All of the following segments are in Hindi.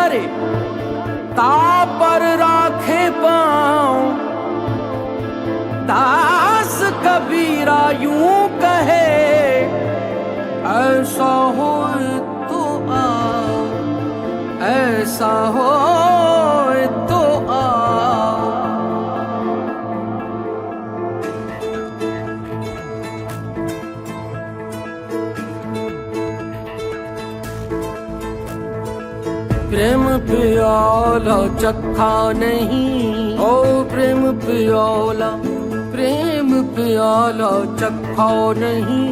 करे तापर राखे पाँव। दास कबीरा यूं कहे ऐसा हो तो आओ, ऐसा हो तो आओ। प्रेम प्याला चखा नहीं, ओ प्रेम प्याला, प्रेम प्याला चखा नहीं।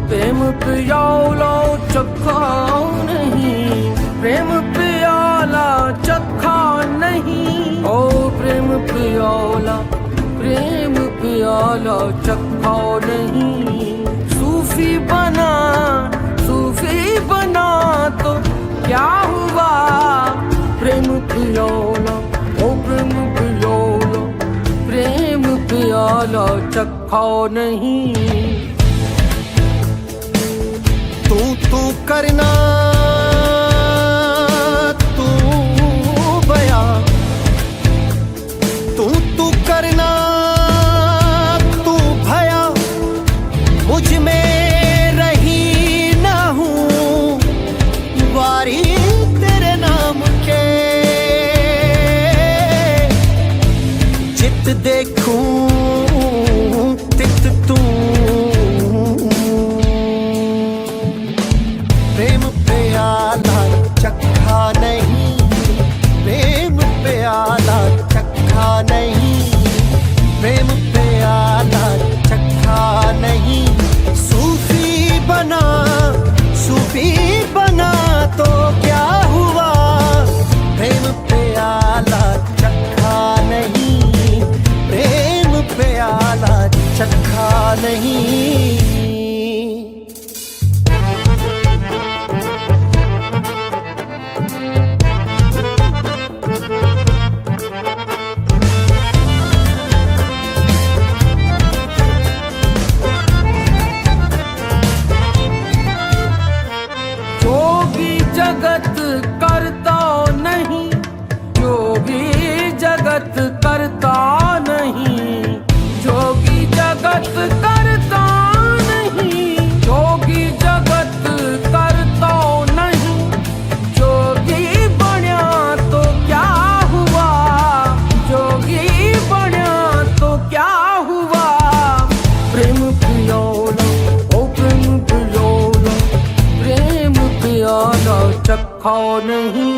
प्रेम प्याला चखा नहीं, प्रेम प्याला चखा नहीं। ओ प्रेम प्याला, प्रेम प्याला चखा नहीं। सूफी बना, सूफी बना तो क्या हुआ। प्रेम प्याला, ओ प्रेम प्याला, प्रेम प्याला चखा नहीं। तू करना तू बया, तू करना तू भया। मुझ में रही ना हूँ वारी तेरे नाम के। जित देखूं तित तू। प्रेम प्याला चखा नहीं, प्रेम प्याला चखा नहीं। प्रेम प्याला चखा नहीं। सूफी बना, सूफी बना तो क्या हुआ। प्रेम प्याला चखा नहीं, प्रेम प्याला चखा नहीं। जगत करता नहीं, जोगी जगत करता नहीं। जोगी जगत करता नहीं, जोगी जगत करता नहीं। जोगी बन्या तो क्या हुआ, जोगी बन्या तो क्या हुआ। प्रेम प्याला, ओ प्रेम प्याला, प्रेम प्याला चखा नहीं।